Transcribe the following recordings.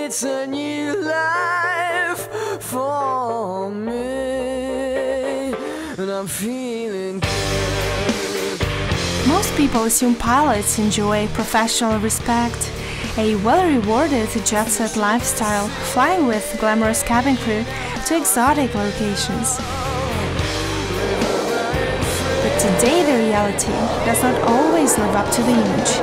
it's a new life for me, and I'm feeling good. Most people assume pilots enjoy professional respect, a well-rewarded jet-set lifestyle, flying with glamorous cabin crew to exotic locations. But today the reality does not always live up to the image.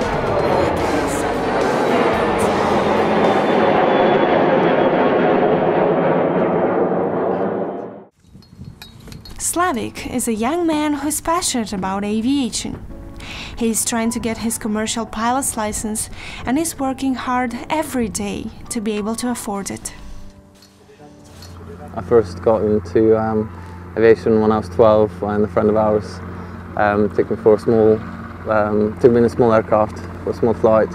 Slavik is a young man who's passionate about aviation. He's trying to get his commercial pilot's license and is working hard every day to be able to afford it. I first got into aviation when I was 12 when a friend of ours took me in a small aircraft for a small flight,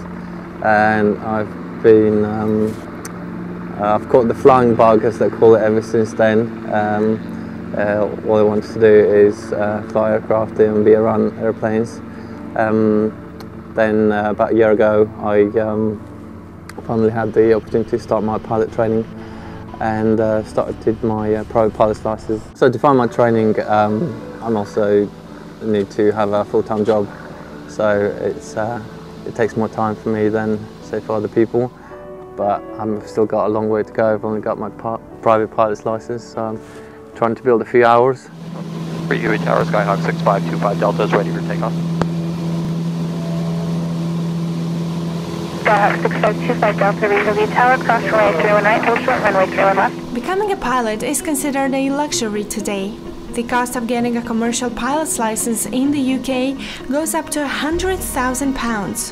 and I've caught the flying bug, as they call it, ever since then. All I wanted to do is fly aircraft and be around airplanes. Then about a year ago I finally had the opportunity to start my pilot training and started my private pilot's license. So to find my training, I'm also need to have a full-time job, so it takes more time for me than, say, for other people, but I've still got a long way to go. I've only got my private pilot's license, so I'm trying to build a few hours. For you, Tower Skyhawk 6525 Delta is ready for takeoff. Skyhawk 6525 Delta, read tower, cross runway 31 right, hold short runway 31 left. Becoming a pilot is considered a luxury today. The cost of getting a commercial pilot's license in the UK goes up to £100,000.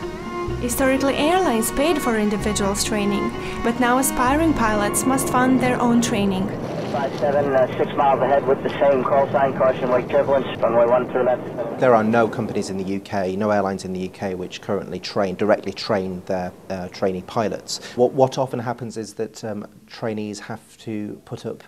Historically, airlines paid for individuals' training, but now aspiring pilots must fund their own training. 57, 6 miles ahead with the same call sign, caution wake turbulence, runway 12 left. There are no companies in the UK, no airlines in the UK which currently directly train their trainee pilots. What often happens is that trainees have to put up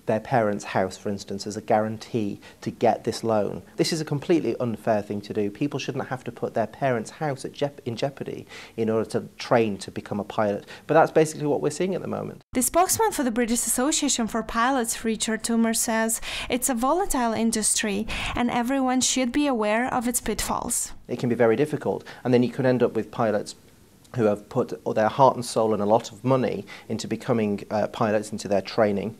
their parents' house, for instance, as a guarantee to get this loan. This is a completely unfair thing to do. People shouldn't have to put their parents' house in jeopardy in order to train to become a pilot. But that's basically what we're seeing at the moment. The spokesman for the British Association for Pilots, Richard Toomer, says it's a volatile industry and everyone should be aware of its pitfalls. It can be very difficult, and then you can end up with pilots who have put their heart and soul and a lot of money into becoming pilots, into their training,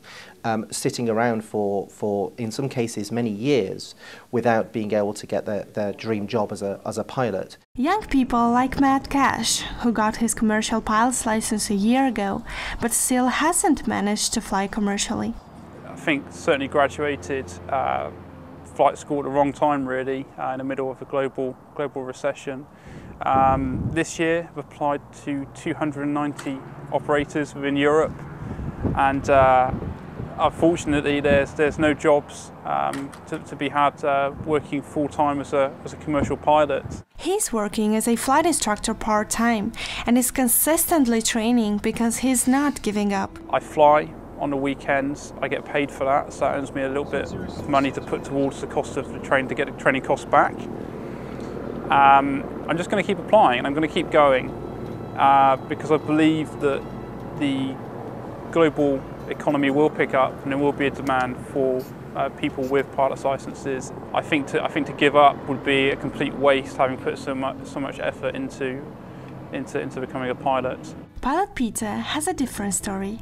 sitting around for in some cases many years without being able to get their dream job as a pilot. Young people like Matt Cash, who got his commercial pilot's license a year ago, but still hasn't managed to fly commercially. I think certainly graduated flight school at the wrong time, really, in the middle of a global recession. This year I've applied to 290 operators within Europe, and unfortunately there's no jobs to be had working full-time as a commercial pilot. He's working as a flight instructor part-time and is consistently training because he's not giving up. I fly on the weekends, I get paid for that, so that earns me a little bit of money to put towards the cost of the train to get the training costs back. I'm just going to keep applying and I'm going to keep going because I believe that the global economy will pick up and there will be a demand for people with pilot's licenses. I think to give up would be a complete waste, having put so much effort into becoming a pilot. Pilot Peter has a different story.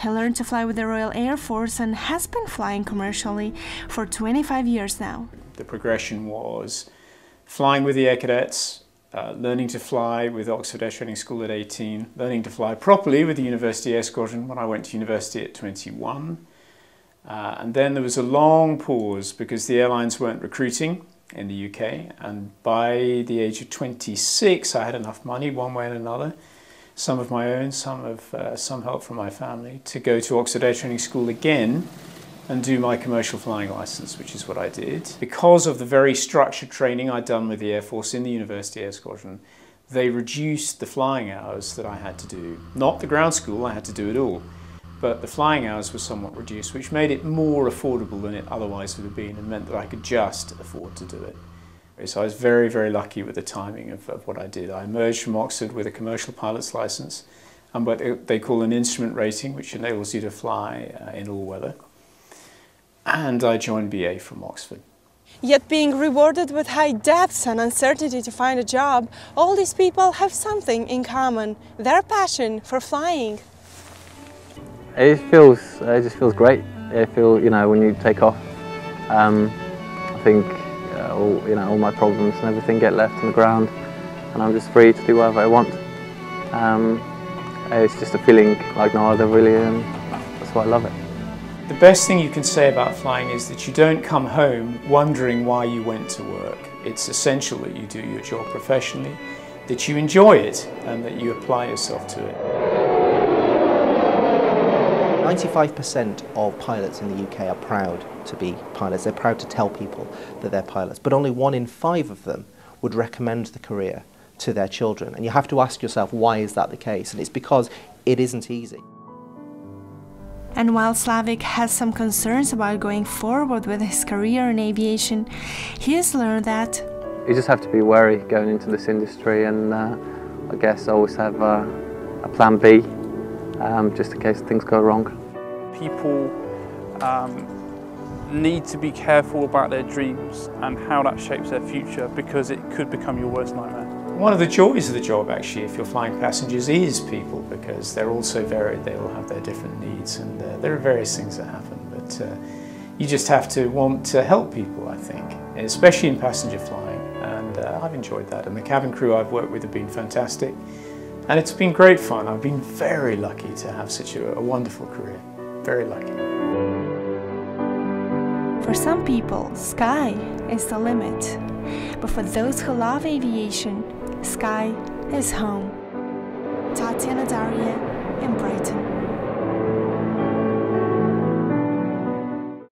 He learned to fly with the Royal Air Force and has been flying commercially for 25 years now. The progression was flying with the Air Cadets, learning to fly with Oxford Air Training School at 18, learning to fly properly with the University Air Squadron when I went to university at 21. And then there was a long pause because the airlines weren't recruiting in the UK, and by the age of 26 I had enough money, one way and another, some of my own, some help from my family, to go to Oxford Air Training School again and do my commercial flying license, which is what I did. Because of the very structured training I'd done with the Air Force in the University Air Squadron, they reduced the flying hours that I had to do. Not the ground school, I had to do it all, but the flying hours were somewhat reduced, which made it more affordable than it otherwise would have been and meant that I could just afford to do it. So I was very, very lucky with the timing of what I did. I emerged from Oxford with a commercial pilot's license. and what they call an instrument rating, which enables you to fly in all weather. And I joined BA from Oxford. Yet being rewarded with high debts and uncertainty to find a job, all these people have something in common: their passion for flying. It just feels great. When you take off, I think all my problems and everything get left on the ground, and I'm just free to do whatever I want. It's just a feeling like no other, really, and that's why I love it. The best thing you can say about flying is that you don't come home wondering why you went to work. It's essential that you do your job professionally, that you enjoy it, and that you apply yourself to it. 95% of pilots in the UK are proud to be pilots. They're proud to tell people that they're pilots, but only 1 in 5 of them would recommend the career to their children. And you have to ask yourself, why is that the case? And it's because it isn't easy. And while Slavik has some concerns about going forward with his career in aviation, he has learned that you just have to be wary going into this industry, and I guess always have a plan B, just in case things go wrong. People need to be careful about their dreams and how that shapes their future, because it could become your worst nightmare. One of the joys of the job, actually, if you're flying passengers, is people, because they're all so varied. They all have their different needs, and there are various things that happen. But you just have to want to help people, I think, especially in passenger flying. And I've enjoyed that. And the cabin crew I've worked with have been fantastic. And it's been great fun. I've been very lucky to have such a wonderful career. Very lucky. for some people, sky is the limit. But for those who love aviation, sky is home. Tatiana Darien,